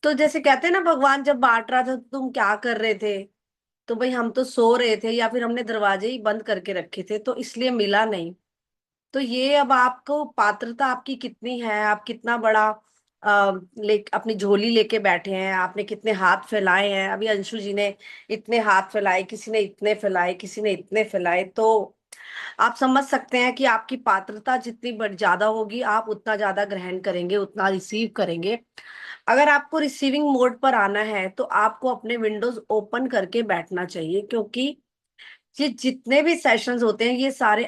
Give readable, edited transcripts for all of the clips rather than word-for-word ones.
तो जैसे कहते हैं ना, भगवान जब बांट रहा था तो तुम क्या कर रहे थे? तो भाई हम तो सो रहे थे, या फिर हमने दरवाजे ही बंद करके रखे थे, तो इसलिए मिला नहीं। तो ये अब आपको पात्रता आपकी कितनी है, आप कितना बड़ा अपनी झोली लेके बैठे हैं, आपने कितने हाथ फैलाए हैं। अभी अंशु जी ने इतने हाथ फैलाए, किसी ने इतने फैलाए, किसी ने इतने फैलाए। तो आप समझ सकते हैं कि आपकी पात्रता जितनी ज्यादा होगी, आप उतना ज्यादा ग्रहण करेंगे, उतना रिसीव करेंगे। अगर आपको रिसीविंग मोड पर आना है तो आपको अपने विंडोज ओपन करके बैठना चाहिए, क्योंकि ये जितने भी सेशंस होते हैं ये सारे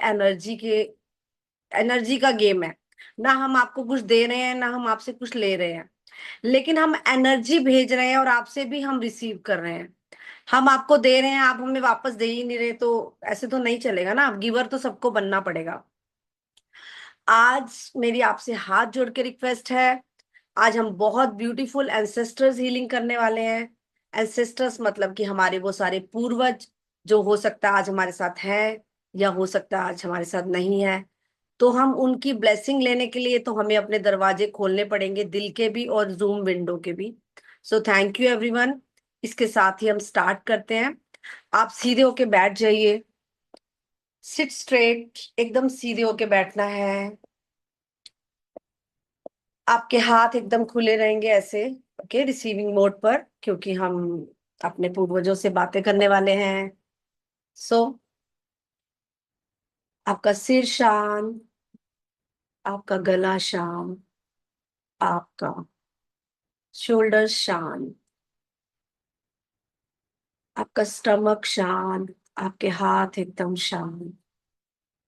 एनर्जी का गेम है। ना हम आपको कुछ दे रहे हैं, ना हम आपसे कुछ ले रहे हैं, लेकिन हम एनर्जी भेज रहे हैं और आपसे भी हम रिसीव कर रहे हैं। हम आपको दे रहे हैं, आप हमें वापस दे ही नहीं रहे, तो ऐसे तो नहीं चलेगा ना। गिवर तो सबको बनना पड़ेगा। आज मेरी आपसे हाथ जोड़ के रिक्वेस्ट है, आज हम बहुत ब्यूटीफुल एंसेस्टर्स हीलिंग करने वाले हैं। एंसेस्टर्स मतलब कि हमारे वो सारे पूर्वज, जो हो सकता है आज हमारे साथ हैं, या हो सकता है आज हमारे साथ नहीं है। तो हम उनकी ब्लेसिंग लेने के लिए तो हमें अपने दरवाजे खोलने पड़ेंगे, दिल के भी और जूम विंडो के भी। So thank you everyone. इसके साथ ही हम स्टार्ट करते हैं। आप सीधे होके बैठ जाइए। सिट स्ट्रेट, एकदम सीधे होके बैठना है। आपके हाथ एकदम खुले रहेंगे ऐसे, ओके, रिसीविंग मोड पर, क्योंकि हम अपने पूर्वजों से बातें करने वाले हैं। सो आपका सिर शांत, आपका गला शांत, आपका शोल्डर शांत, आपका स्टमक शांत, आपके हाथ एकदम शांत,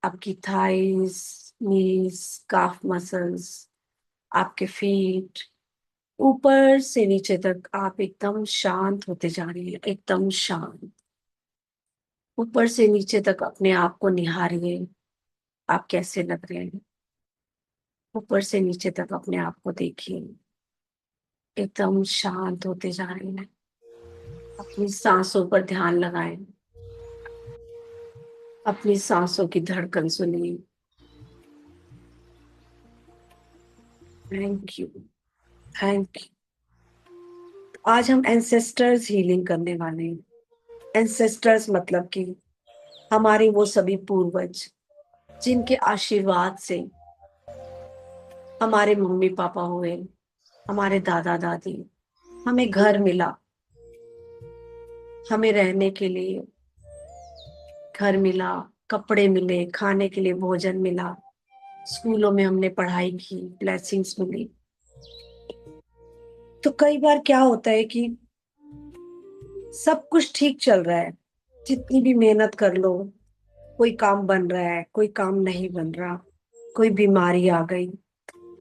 आपकी थाइस, नीज, काफ मसल्स, आपके फीट, ऊपर से नीचे तक आप एकदम शांत होते जा रही है, एकदम शांत। ऊपर से नीचे तक अपने आप को निहारिए, आप कैसे लग रहे हैं। ऊपर से नीचे तक अपने आप को देखिए, एकदम शांत होते जा रहे हैं। अपनी सांसों पर ध्यान लगाएं, अपनी सांसों की धड़कन सुनिए। Thank you, thank you. आज हम एंसेस्टर्स हीलिंग करने वाले हैं। एंसेस्टर्स मतलब कि हमारे वो सभी पूर्वज, जिनके आशीर्वाद से हमारे मम्मी पापा हुए, हमारे दादा दादी, हमें घर मिला, हमें रहने के लिए घर मिला, कपड़े मिले, खाने के लिए भोजन मिला, स्कूलों में हमने पढ़ाई की, ब्लेसिंग्स मिली। तो कई बार क्या होता है कि सब कुछ ठीक चल रहा है, जितनी भी मेहनत कर लो, कोई काम बन रहा है, कोई काम नहीं बन रहा, कोई बीमारी आ गई,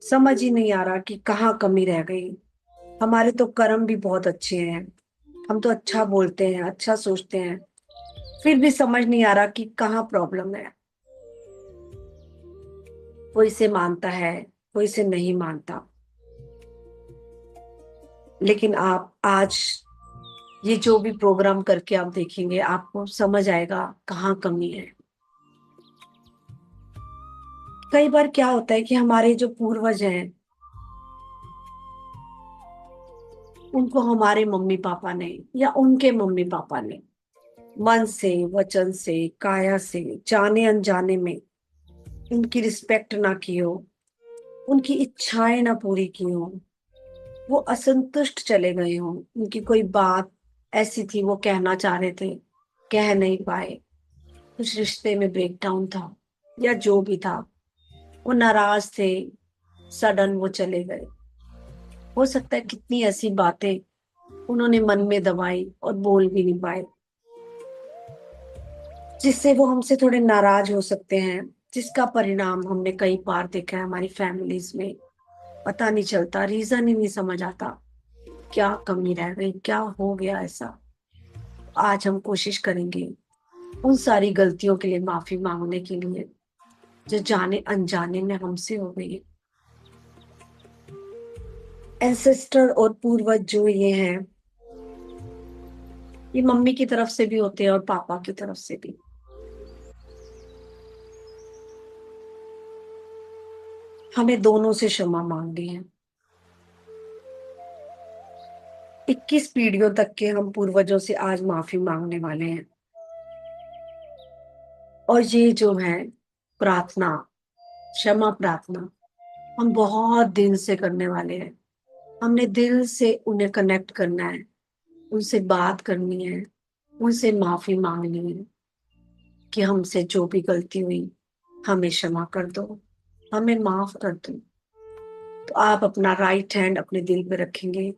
समझ ही नहीं आ रहा कि कहाँ कमी रह गई। हमारे तो कर्म भी बहुत अच्छे हैं, हम तो अच्छा बोलते हैं, अच्छा सोचते हैं, फिर भी समझ नहीं आ रहा कि कहाँ प्रॉब्लम है। कोई से मानता है, कोई से नहीं मानता। लेकिन आप आज ये जो भी प्रोग्राम करके आप देखेंगे, आपको समझ आएगा कहाँ कमी है। कई बार क्या होता है कि हमारे जो पूर्वज हैं, उनको हमारे मम्मी पापा ने या उनके मम्मी पापा ने मन से, वचन से, काया से, जाने अनजाने में उनकी रिस्पेक्ट ना की हो, उनकी इच्छाएं ना पूरी की हो, वो असंतुष्ट चले गए हों, उनकी कोई बात ऐसी थी वो कहना चाह रहे थे, कह नहीं पाए, कुछ रिश्ते में ब्रेकडाउन था, या जो भी था, वो नाराज थे, सडन वो चले गए। हो सकता है कितनी ऐसी बातें उन्होंने मन में दबाई और बोल भी नहीं पाए, जिससे वो हमसे थोड़े नाराज हो सकते हैं, जिसका परिणाम हमने कई बार देखा है हमारी फैमिलीज में। पता नहीं चलता, रीजन ही नहीं समझ आता, क्या कमी रह गई, क्या हो गया ऐसा। आज हम कोशिश करेंगे उन सारी गलतियों के लिए माफी मांगने के लिए, जो जाने अनजाने में हमसे हो गई है। एंसेस्टर और पूर्वज जो ये हैं, ये मम्मी की तरफ से भी होते हैं और पापा की तरफ से भी। हमें दोनों से क्षमा मांगनी है। 21 पीढ़ियों तक के हम पूर्वजों से आज माफी मांगने वाले हैं। और ये जो है प्रार्थना, क्षमा प्रार्थना, हम बहुत दिल से करने वाले हैं। हमने दिल से उन्हें कनेक्ट करना है, उनसे बात करनी है, उनसे माफी मांगनी है कि हमसे जो भी गलती हुई हमें क्षमा कर दो, हमें माफ कर दो। तो आप अपना राइट हैंड अपने दिल पे रखेंगे।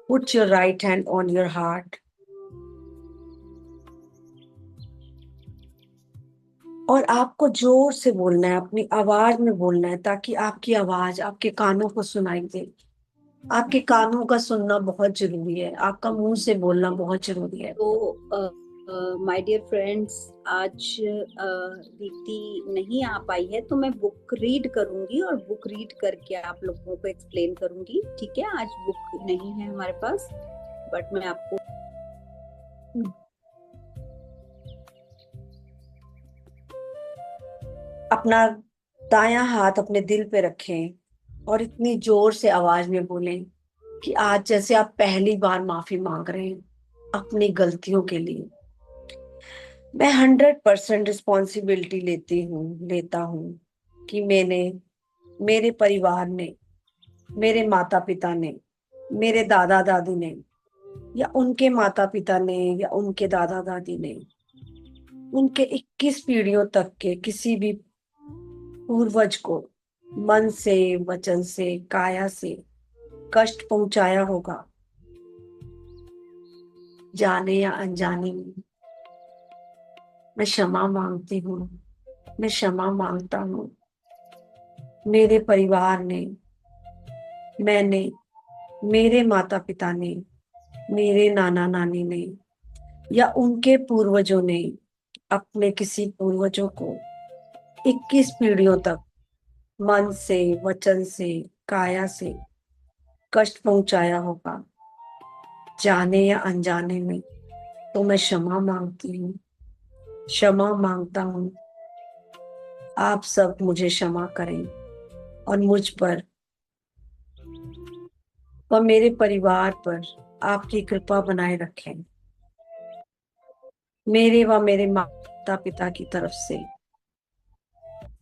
Put your right hand on your heart. और आपको जोर से बोलना है, अपनी आवाज में बोलना है, ताकि आपकी आवाज आपके कानों को सुनाई दे। आपके कानों का सुनना बहुत जरूरी है, आपका मुंह से बोलना बहुत जरूरी है। तो माय डियर फ्रेंड्स, आज दीप्ति नहीं आ पाई है, तो मैं बुक रीड करूंगी और बुक रीड करके आप लोगों को एक्सप्लेन करूंगी। ठीक है, आज बुक नहीं है हमारे पास, बट मैं आपको अपना दायां हाथ अपने दिल पे रखें और इतनी जोर से आवाज में बोलें कि आज जैसे आप पहली बार माफी मांग रहे हैं अपनी गलतियों के लिए। मैं 100% रिस्पॉन्सिबिलिटी लेता हूँ कि मेरे परिवार ने, मेरे माता पिता ने, मेरे दादा दादी ने, या उनके माता पिता ने, या उनके दादा दादी ने, उनके 21 पीढ़ियों तक के किसी भी पूर्वज को मन से, वचन से, काया से कष्ट पहुंचाया होगा, जाने या अनजाने में। मैं क्षमा मांगती हूँ, मैं क्षमा मांगता हूँ। मेरे परिवार ने, मैंने, मेरे माता पिता ने, मेरे नाना नानी ने, या उनके पूर्वजों ने अपने किसी पूर्वजों को 21 पीढ़ियों तक मन से, वचन से, काया से कष्ट पहुंचाया होगा, जाने या अनजाने में। तो मैं क्षमा मांगती हूँ, क्षमा मांगता हूँ। आप सब मुझे क्षमा करें और मुझ पर और मेरे परिवार पर आपकी कृपा बनाए रखें। मेरे व मेरे माता पिता की तरफ से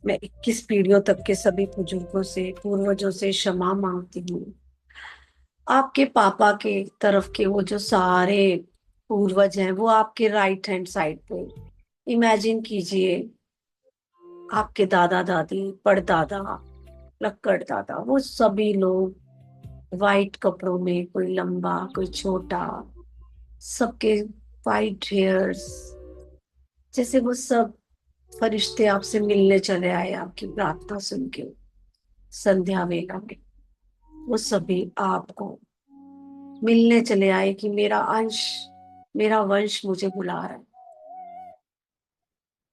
मैं 21 पीढ़ियों तक के सभी बुजुर्गों से, पूर्वजों से क्षमा मांगती हूँ। आपके पापा के तरफ के वो जो सारे पूर्वज हैं, वो आपके राइट हैंड साइड पे इमेजिन कीजिए। आपके दादा दादी, परदादा, लक्कड़ दादा, वो सभी लोग वाइट कपड़ों में, कोई लंबा कोई छोटा, सबके वाइट हेयर्स, जैसे वो सब फरिश्ते आपसे मिलने चले आए आपकी प्रार्थना सुन के संध्या वेला में। वो सभी आपको मिलने चले आए कि मेरा अंश, मेरा वंश मुझे बुला रहा है।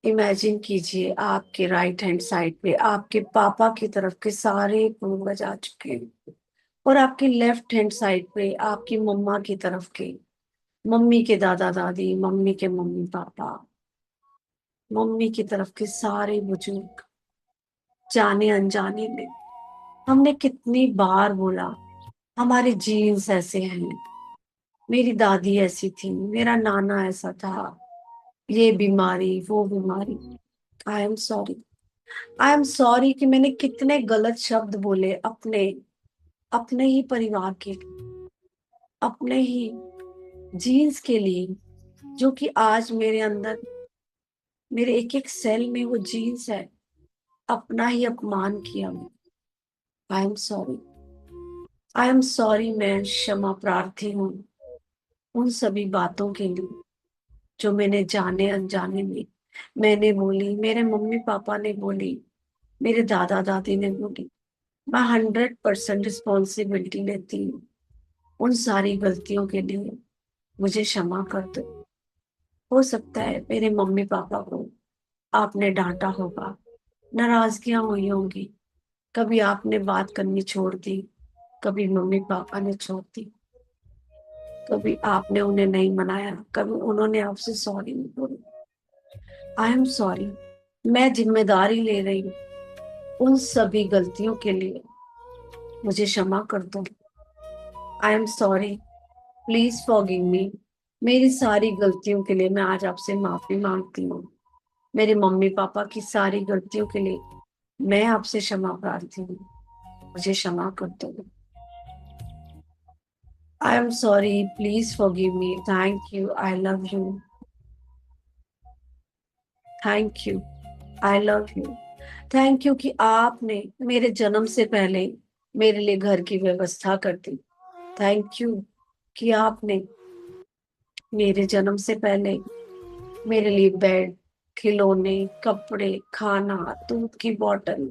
इमेजिन कीजिए आपके राइट हैंड साइड पे आपके पापा की तरफ के सारे पूर्वज आ चुके हैं, और आपके लेफ्ट हैंड साइड पे आपकी मम्मा की तरफ के, मम्मी के दादा दादी, मम्मी के मम्मी पापा, मम्मी की तरफ के सारे बुजुर्ग। जाने अनजाने में हमने कितनी बार बोला हमारे जीन्स ऐसे हैं, मेरी दादी ऐसी थी, मेरा नाना ऐसा था, ये बीमारी वो बीमारी। I am sorry, I am sorry कि मैंने कितने गलत शब्द बोले अपने अपने ही परिवार के लिए, अपने ही जीन्स के लिए, जो कि आज मेरे अंदर, मेरे एक एक सेल में वो जीन्स है। अपना ही अपमान किया मैं। I am sorry, I am sorry. मैं क्षमा प्रार्थी हूँ उन सभी बातों के लिए जो मैंने जाने अनजाने में मैंने बोली, मेरे मम्मी पापा ने बोली, मेरे दादा दादी ने बोली। मैं 100% रिस्पॉन्सिबिलिटी लेती हूँ उन सारी गलतियों के लिए। मुझे क्षमा कर दो। हो सकता है मेरे मम्मी पापा को आपने डांटा होगा, नाराजगियां हुई होंगी, कभी आपने बात करनी छोड़ दी, कभी मम्मी पापा ने छोड़ दी, कभी आपने उन्हें नहीं मनाया, कभी उन्होंने आपसे सॉरी नहीं बोली। I am sorry. मैं जिम्मेदारी ले रही हूँ उन सभी गलतियों के लिए। मुझे क्षमा कर दो। I am sorry. Please forgive me. मेरी सारी गलतियों के लिए मैं आज आपसे माफी मांगती हूँ। मेरे मम्मी पापा की सारी गलतियों के लिए मैं आपसे क्षमा प्रार्थी हूँ। मुझे क्षमा कर दो। I am sorry, please forgive me. Thank you, I love you. Thank you, I love you. Thank you कि आपने मेरे जन्म से पहले मेरे लिए घर की व्यवस्था कर दी। थैंक यू कि आपने मेरे जन्म से पहले मेरे लिए बेड, खिलौने, कपड़े, खाना, दूध की बोतल,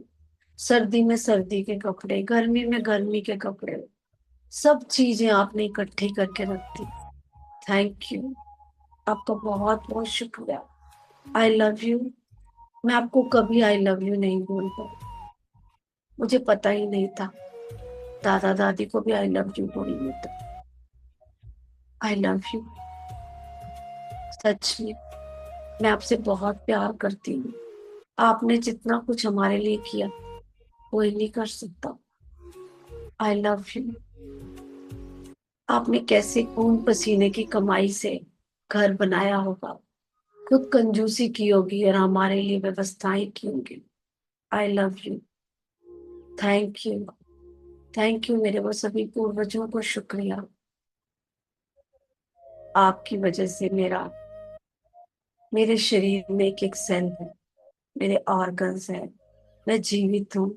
सर्दी में सर्दी के कपड़े, गर्मी में गर्मी के कपड़े, सब चीजें आपने इकट्ठी करके रख दी। Thank you. आपका बहुत बहुत शुक्रिया। आई लव यू। मैं आपको कभी आई लव यू नहीं बोल पाई। मुझे पता ही नहीं था। दादा दादी को भी आई लव यू बोलने था। आई लव यू। सच में मैं आपसे बहुत प्यार करती हूँ। आपने जितना कुछ हमारे लिए किया कोई नहीं कर सकता। आई लव यू। आपने कैसे खून पसीने की कमाई से घर बनाया होगा, खुद कंजूसी की होगी और हमारे लिए व्यवस्थाएं की होंगी। आई love you. Thank you. Thank you मेरे वो सभी पूर्वजों को शुक्रिया। आपकी वजह से मेरे शरीर में एक एक सेल है, मेरे ऑर्गन्स है, मैं जीवित हूँ।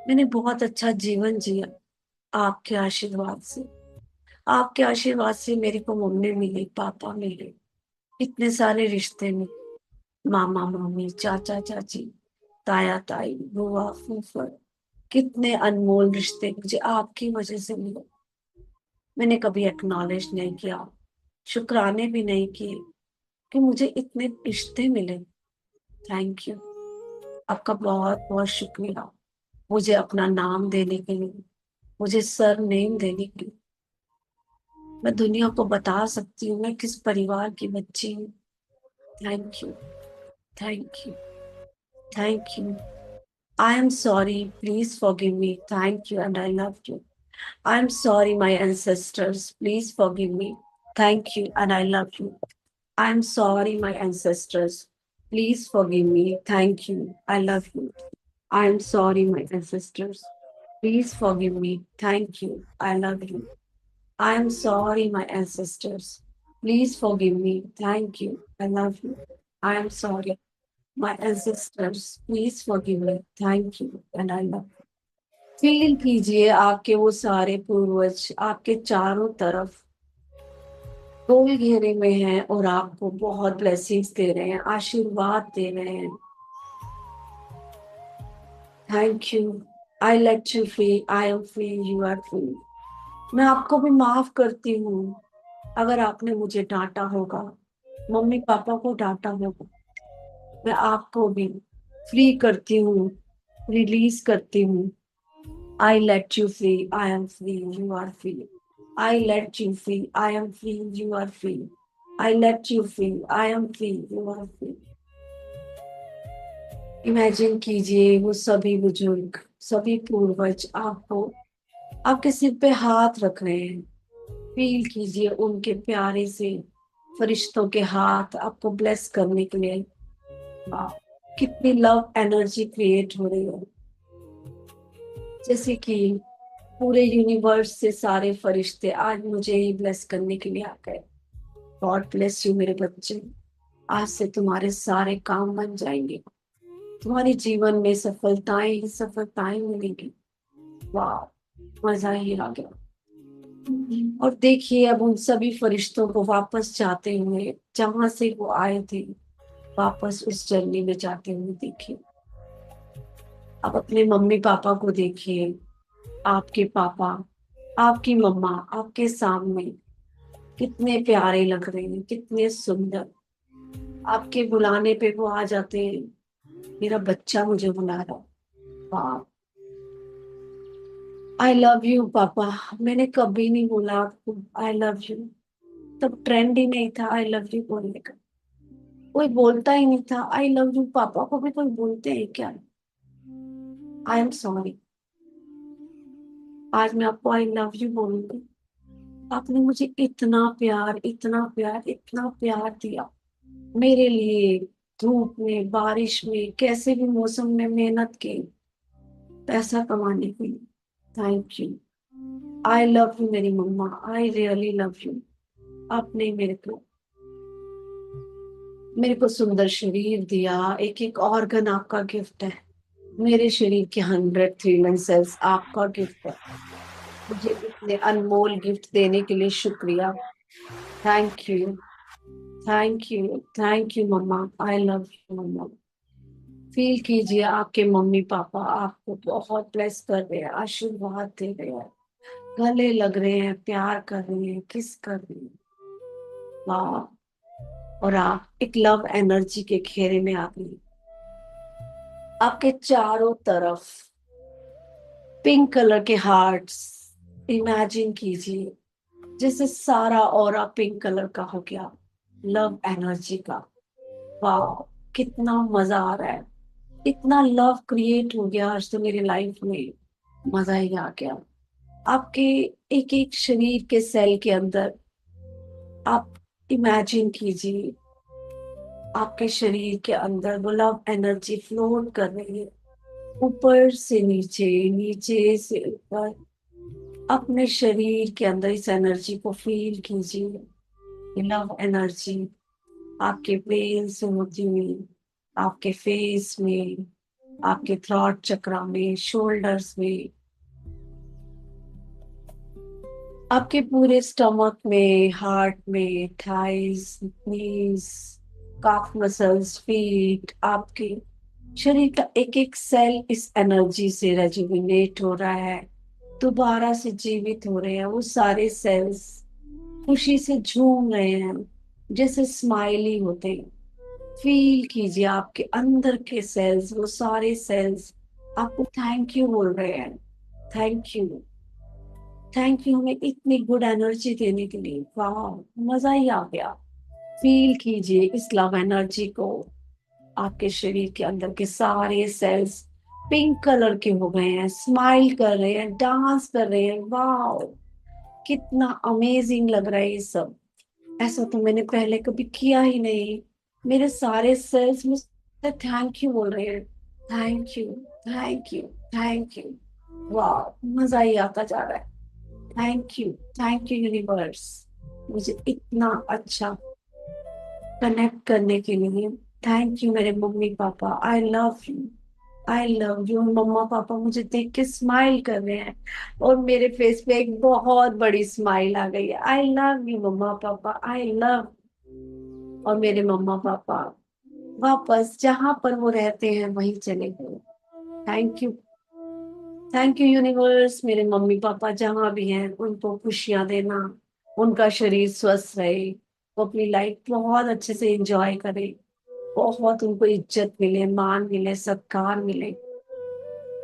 मैंने बहुत अच्छा जीवन जिया आपके आशीर्वाद से। आपके आशीर्वाद से मेरे को मम्मी मिली, पापा मिले, इतने सारे रिश्ते मिले, मामा मामी, चाचा चाची, ताया ताई, बुआ फूफर, कितने अनमोल रिश्ते मुझे आपकी वजह से मिले। मैंने कभी एक्नॉलेज नहीं किया, शुक्राने भी नहीं किए कि मुझे इतने रिश्ते मिले। Thank you. आपका बहुत बहुत शुक्रिया मुझे अपना नाम देने के लिए, मुझे सर नेम देने के लिए। मैं दुनिया को बता सकती हूँ मैं किस परिवार की बच्ची हूँ। Thank you. Thank you. Thank you. I am sorry, please forgive me. Thank you and I love you. I am sorry my ancestors, please forgive me. Thank you and I love you. I am sorry my ancestors, please forgive me. Thank you, I love you. I am sorry, my ancestors. Please forgive me. Thank you. I love you. I am sorry, my ancestors. Please forgive me. Thank you. I love you. I am sorry, my ancestors. Please forgive me. Thank you. And I love you. Feel कीजिए आपके वो सारे पूर्वज आपके चारों तरफ गोल घेरे में हैं और आपको बहुत ब्लेसिंग्स दे रहे हैं, आशीर्वाद दे रहे हैं। Thank you. I let you free. I am free. You are free. मैं आपको भी माफ करती हूँ अगर आपने मुझे डांटा होगा, मम्मी पापा को डांटा होगा। मैं आपको भी फ्री करती हूँ, रिलीज करती हूँ। I let you free. I am free. You are free. I let you free. I am free. You are free. I let you free. I am free. You are free. Imagine कीजिए वो सभी बुजुर्ग, सभी पूर्वज आपको आपके सिर पे हाथ रख रहे हैं। फील कीजिए उनके प्यारे से फरिश्तों के हाथ आपको ब्लेस करने के लिए। वाह, कितनी लव एनर्जी क्रिएट हो रही है, जैसे कि पूरे यूनिवर्स से सारे फरिश्ते आज मुझे ही ब्लेस करने के लिए आ गए। गॉड ब्लेस यू मेरे बच्चे। आज से तुम्हारे सारे काम बन जाएंगे, तुम्हारे जीवन में सफलताएं ही सफलताएं मिलेंगी। वाह, मजा ही आ गया। और देखिए अब उन सभी फरिश्तों को वापस जाते हुए जहां से वो आए थे, वापस उस जर्नी में जाते हुए देखिए। अब अपने मम्मी पापा को देखिए, आपके पापा, आपकी मम्मा आपके सामने कितने प्यारे लग रहे हैं, कितने सुंदर। आपके बुलाने पे वो आ जाते हैं, मेरा बच्चा मुझे बुला रहा है। वाह, आई लव यू पापा। मैंने कभी नहीं बोला आपको आई लव यू। तब ट्रेंड ही नहीं था आई लव यू बोलने का, कोई बोलता ही नहीं था आई लव यू। पापा को भी कोई बोलते हैं क्या? I am sorry. आज मैं आपको आई लव यू बोलूंगी। आपने मुझे इतना प्यार, इतना प्यार, इतना प्यार दिया मेरे लिए। धूप में, बारिश में, कैसे भी मौसम में मेहनत की पैसा कमाने के लिए। Thank you. I love you मेरी मम्मा, आई रियली लव यू। आपने मेरे को सुंदर शरीर दिया। एक एक ऑर्गन आपका गिफ्ट है। मेरे शरीर के 100 ट्रिलियन सेल्स आपका गिफ्ट है। मुझे इतने अनमोल गिफ्ट देने के लिए शुक्रिया। Thank you, thank you, thank you mama. I love you mama. Feel कीजिए आपके मम्मी पापा आपको बहुत ब्लेस कर रहे हैं, आशीर्वाद दे रहे हैं, गले लग रहे हैं, प्यार कर रहे हैं, किस कर रहे हैं। वाह। और आप एक लव एनर्जी के घेरे में आ गई। आपके चारों तरफ पिंक कलर के हार्ट्स। इमेजिन कीजिए जैसे सारा ऑरा पिंक कलर का हो गया, लव एनर्जी का। वाह, कितना मजा आ रहा है। इतना लव क्रिएट हो गया आज तो मेरी लाइफ में। मजा ही आ गया। आपके एक एक शरीर के सेल के अंदर आप इमेजिन कीजिए, आपके शरीर के अंदर वो लव एनर्जी फ्लोट कर रही है, ऊपर से नीचे, नीचे से ऊपर। अपने शरीर के अंदर इस एनर्जी को फील कीजिए। लव एनर्जी आपके ब्रेन से होती हुई आपके फेस में, आपके थ्रॉट चक्रा में, शोल्डर्स में, आपके पूरे स्टमक में, हार्ट में, थाइस, नीज, काफ मसल्स, फीट, आपके शरीर का एक एक सेल इस एनर्जी से रेजुविनेट हो रहा है, दोबारा से जीवित हो रहे हैं। वो सारे सेल्स खुशी से झूम रहे हैं, जैसे स्माइली होते हैं। फील कीजिए आपके अंदर के सेल्स, वो सारे सेल्स आपको थैंक यू बोल रहे हैं। थैंक यू, थैंक यू हमें इतनी गुड एनर्जी देने के लिए। वाह, मजा ही आ गया। फील कीजिए इस लव एनर्जी को। आपके शरीर के अंदर के सारे सेल्स पिंक कलर के हो गए हैं, स्माइल कर रहे हैं, डांस कर रहे हैं। वाह, कितना अमेजिंग लग रहा है ये सब। ऐसा तो मैंने पहले कभी किया ही नहीं। मेरे सारे सेल्स मुझसे थैंक यू बोल रहे हैं। Thank you, thank you, thank you. वाह, मजा ही आता जा रहा है। Thank you, thank you universe, मुझे इतना अच्छा कनेक्ट करने के लिए। थैंक यू मेरे mummy papa, I love you, I love you. Mamma papa मुझे देख के स्माइल कर रहे हैं और मेरे फेस पे एक बहुत बड़ी स्माइल आ गई है। आई लव यू मम्मा पापा, आई लव। और मेरे मम्मा पापा वापस जहां पर वो रहते हैं वहीं चले गए। Thank you, thank you universe. मेरे मम्मी पापा जहां भी हैं उनको खुशियां देना, उनका शरीर स्वस्थ रहे, वो अपनी लाइफ बहुत अच्छे से एंजॉय करे, बहुत उनको इज्जत मिले, मान मिले, सत्कार मिले,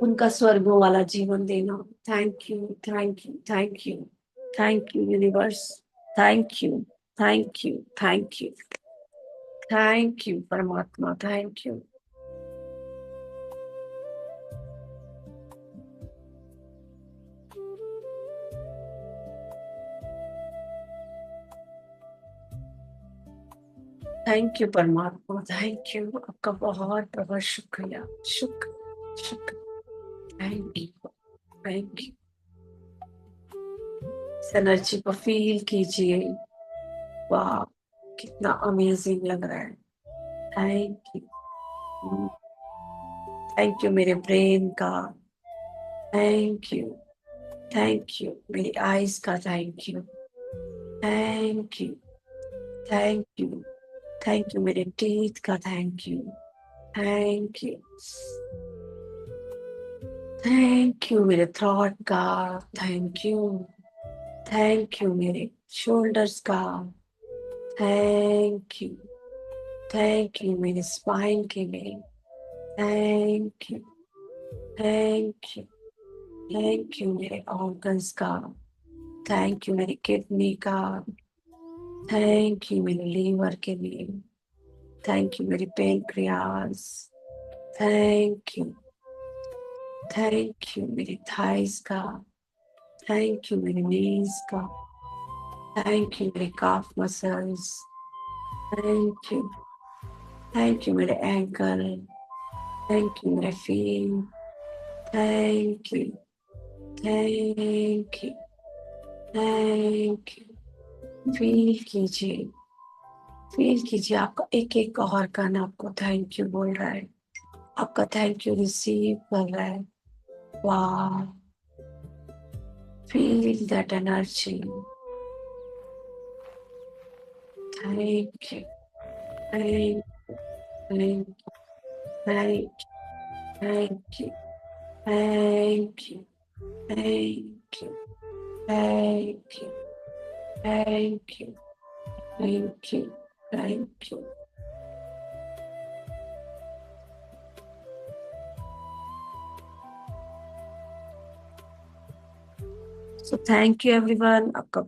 उनका स्वर्गों वाला जीवन देना। Thank you, thank you, thank you, thank you universe. Thank you, thank you, thank you, thank you परमात्मा, थैंक यू। थैंक यू परमात्मा, थैंक यू। आपका बहुत बहुत शुक्रिया, शुक्र, शुक्र। Thank you, thank you. इस एनर्जी को फील कीजिए। वाह, कितना अमेजिंग लग रहा है। थैंक यू, थैंक यू मेरे ब्रेन का। थैंक यू, थैंक यू मेरी आईज का। Thank you, thank you, thank you, thank you मेरे टीथ का। Thank you, thank you, thank you मेरे थॉट का। थैंक यू, थैंक यू मेरे शोल्डर्स का। थैंक यू, थैंक यू मेरे स्पाइन के लिए। Thank you, thank you, thank you मेरे ऑर्गन्स का। थैंक यू मेरी किडनी का। थैंक यू मेरे लीवर के लिए। थैंक यू मेरी pancreas. Thank you, thank you मेरी थाइस का। थैंक यू मेरे नीज का। थैंक यू मेरे काफ muscles, thank you, thank you मेरे एंकल, थैंक यू मेरे feet, thank you, thank you, thank you. Feel कीजिए आपका एक एक ऑर्गन आपको थैंक यू बोल रहा है, आपका थैंक यू रिसीव कर रहा है। वाह, feel that energy. Thank you, thank thank thank thank you, thank you, thank you, thank you, thank you, thank you, thank you. So thank you everyone. आपका